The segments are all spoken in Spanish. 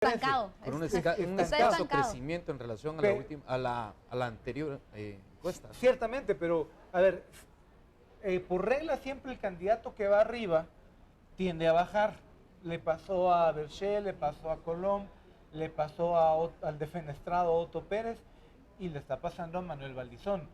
estancado. Con un Está escaso estancado. crecimiento en relación a la última, a la anterior encuesta. Ciertamente, pero a ver, por regla siempre el candidato que va arriba tiende a bajar. Le pasó a Berchel, le pasó a Colom, le pasó al defenestrado Otto Pérez y le está pasando a Manuel Valdizón.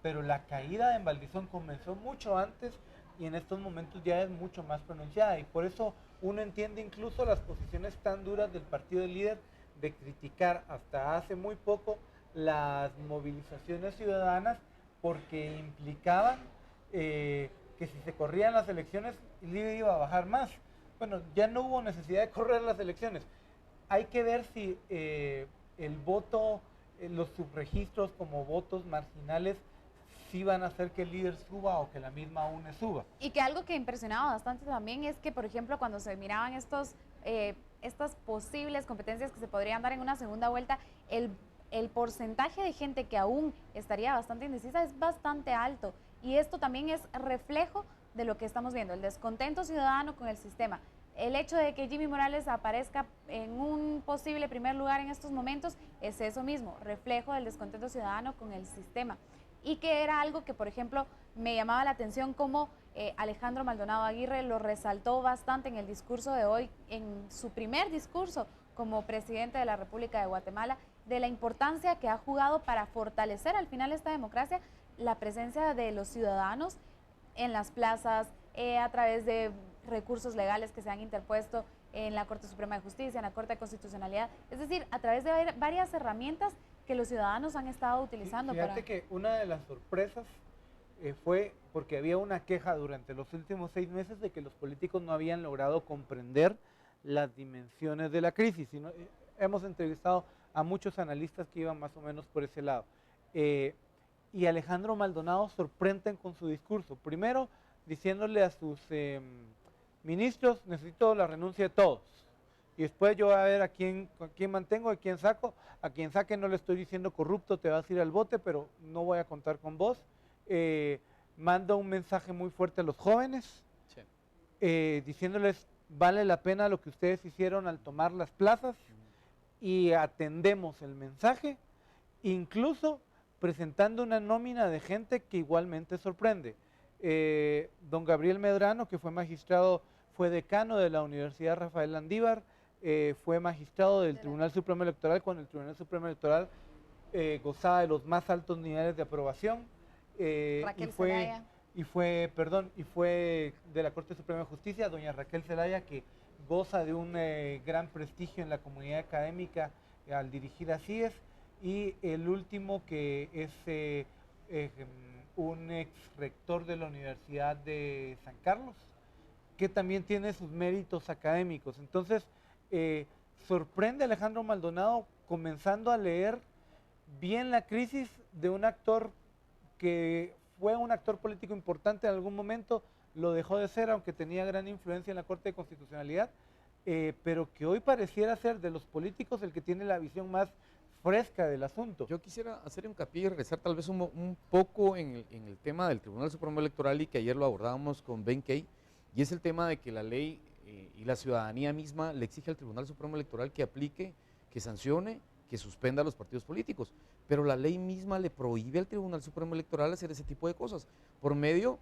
Pero la caída en Valdizón comenzó mucho antes y en estos momentos ya es mucho más pronunciada, y por eso uno entiende incluso las posiciones tan duras del partido líder de criticar hasta hace muy poco las movilizaciones ciudadanas, porque implicaban que si se corrían las elecciones el líder iba a bajar más. Bueno, ya no hubo necesidad de correr las elecciones. Hay que ver si el voto, los subregistros como votos marginales, sí van a hacer que el líder suba o que la misma UNE suba. Y que algo que impresionaba bastante también es que, por ejemplo, cuando se miraban estas posibles competencias que se podrían dar en una segunda vuelta, el porcentaje de gente que aún estaría bastante indecisa es bastante alto. Y esto también es reflejo de lo que estamos viendo, el descontento ciudadano con el sistema. El hecho de que Jimmy Morales aparezca en un posible primer lugar en estos momentos es eso mismo, reflejo del descontento ciudadano con el sistema. Y que era algo que, por ejemplo, me llamaba la atención como Alejandro Maldonado Aguirre lo resaltó bastante en el discurso de hoy, en su primer discurso como presidente de la República de Guatemala, de la importancia que ha jugado para fortalecer al final esta democracia, la presencia de los ciudadanos en las plazas, a través de recursos legales que se han interpuesto en la Corte Suprema de Justicia, en la Corte de Constitucionalidad, es decir, a través de varias herramientas que los ciudadanos han estado utilizando. Fíjate que una de las sorpresas fue porque había una queja durante los últimos 6 meses de que los políticos no habían logrado comprender las dimensiones de la crisis. Hemos entrevistado a muchos analistas que iban más o menos por ese lado. Y Alejandro Maldonado sorprenden con su discurso. Primero, diciéndole a sus ministros, necesito la renuncia de todos. Y después yo voy a ver a quién mantengo, a quién saco. A quien saque no le estoy diciendo corrupto, te vas a ir al bote, pero no voy a contar con vos. Manda un mensaje muy fuerte a los jóvenes, sí, diciéndoles, vale la pena lo que ustedes hicieron al tomar las plazas, y atendemos el mensaje, incluso presentando una nómina de gente que igualmente sorprende. Don Gabriel Medrano, que fue magistrado, fue decano de la Universidad Rafael Landívar, fue magistrado del Tribunal Supremo Electoral, cuando el Tribunal Supremo Electoral gozaba de los más altos niveles de aprobación, y fue de la Corte Suprema de Justicia, doña Raquel Zelaya, que goza de un gran prestigio en la comunidad académica al dirigir a CIES, y el último que es un ex rector de la Universidad de San Carlos, que también tiene sus méritos académicos. Entonces, sorprende a Alejandro Maldonado comenzando a leer bien la crisis de un actor que fue un actor político importante en algún momento, lo dejó de ser, aunque tenía gran influencia en la Corte de Constitucionalidad, pero que hoy pareciera ser de los políticos el que tiene la visión más fresca del asunto. Yo quisiera hacer hincapié y regresar tal vez un poco en el tema del Tribunal Supremo Electoral, y que ayer lo abordábamos con Ben Kay, y es el tema de que la ley y la ciudadanía misma le exige al Tribunal Supremo Electoral que aplique, que sancione, que suspenda a los partidos políticos, pero la ley misma le prohíbe al Tribunal Supremo Electoral hacer ese tipo de cosas, por medio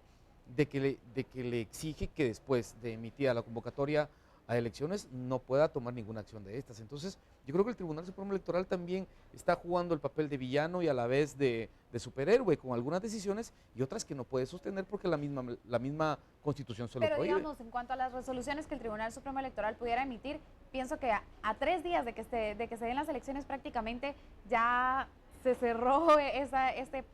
de que le exige que después de emitida la convocatoria a elecciones no pueda tomar ninguna acción de estas. Entonces, yo creo que el Tribunal Supremo Electoral también está jugando el papel de villano y a la vez de superhéroe, con algunas decisiones y otras que no puede sostener porque la misma Constitución se lo prohíbe. Pero digamos, en cuanto a las resoluciones que el Tribunal Supremo Electoral pudiera emitir, pienso que a 3 días de que se den las elecciones prácticamente ya se cerró este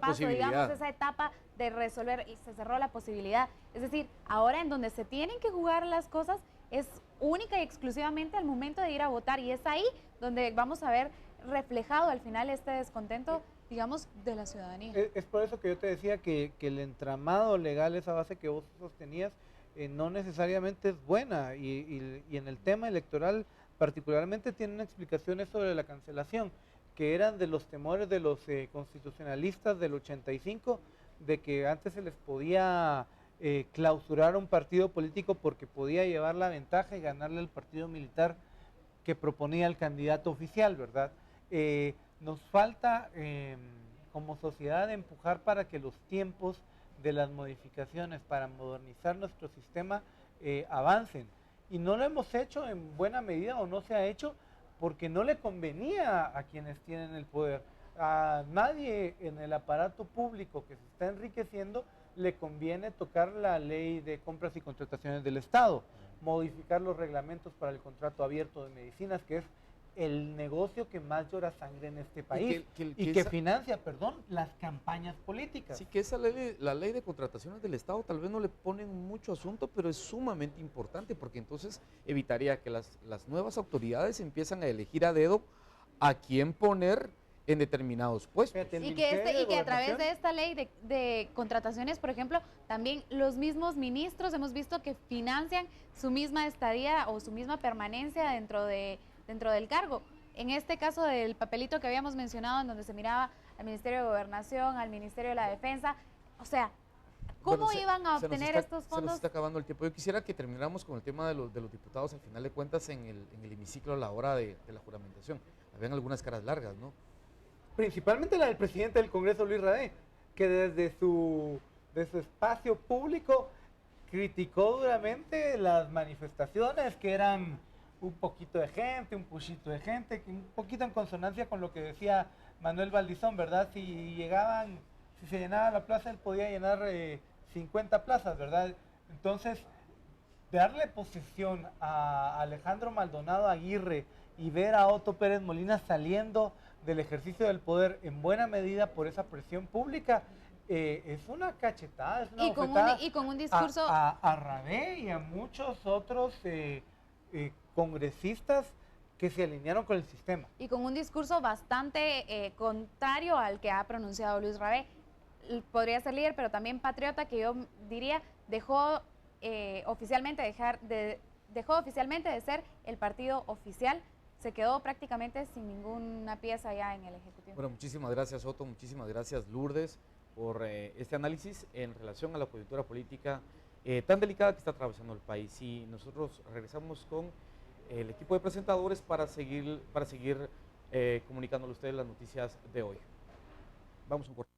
paso, digamos, esa etapa de resolver, y se cerró la posibilidad. Es decir, ahora en donde se tienen que jugar las cosas es única y exclusivamente al momento de ir a votar, y es ahí donde vamos a ver reflejado al final este descontento, digamos, de la ciudadanía. Es por eso que yo te decía que el entramado legal, esa base que vos sostenías, no necesariamente es buena, y en el tema electoral particularmente tienen explicaciones sobre la cancelación, que eran de los temores de los constitucionalistas del 85, de que antes se les podía clausurar un partido político porque podía llevar la ventaja y ganarle al partido militar que proponía el candidato oficial, ¿verdad? Nos falta como sociedad empujar para que los tiempos de las modificaciones para modernizar nuestro sistema avancen. Y no lo hemos hecho en buena medida o no se ha hecho porque no le convenía a quienes tienen el poder. A nadie en el aparato público que se está enriqueciendo le conviene tocar la ley de compras y contrataciones del Estado, modificar los reglamentos para el contrato abierto de medicinas, que es el negocio que más llora sangre en este país y que financia, las campañas políticas. Sí, que esa ley, la ley de contrataciones del Estado tal vez no le ponen mucho asunto, pero es sumamente importante porque entonces evitaría que las nuevas autoridades empiezan a elegir a dedo a quién poner en determinados puestos. Y que a través de esta ley de contrataciones, por ejemplo, también los mismos ministros hemos visto que financian su misma estadía o su misma permanencia dentro del cargo. En este caso del papelito que habíamos mencionado, en donde se miraba al Ministerio de Gobernación, al Ministerio de la Defensa, o sea, ¿cómo iban a obtener estos fondos? Se nos está acabando el tiempo. Yo quisiera que termináramos con el tema de los diputados, al final de cuentas, en el hemiciclo a la hora de la juramentación. Habían algunas caras largas, ¿no? Principalmente la del presidente del Congreso, Luis Radé, que desde su espacio público criticó duramente las manifestaciones, que eran un poquito de gente, un puchito de gente, un poquito en consonancia con lo que decía Manuel Valdizón, ¿verdad? Si se llenaba la plaza, él podía llenar 50 plazas, ¿verdad? Entonces, darle posesión a Alejandro Maldonado Aguirre y ver a Otto Pérez Molina saliendo del ejercicio del poder en buena medida por esa presión pública, es una cachetada, es una bofetada y con un discurso a Radé y a muchos otros congresistas que se alinearon con el sistema. Y con un discurso bastante contrario al que ha pronunciado Luis Radé. Podría ser líder, pero también patriota, que yo diría dejó oficialmente de ser el partido oficial. Se quedó prácticamente sin ninguna pieza ya en el Ejecutivo. Bueno, muchísimas gracias, Otto, muchísimas gracias, Lourdes, por este análisis en relación a la coyuntura política tan delicada que está atravesando el país. Y nosotros regresamos con el equipo de presentadores para seguir comunicándole a ustedes las noticias de hoy. Vamos a un corte.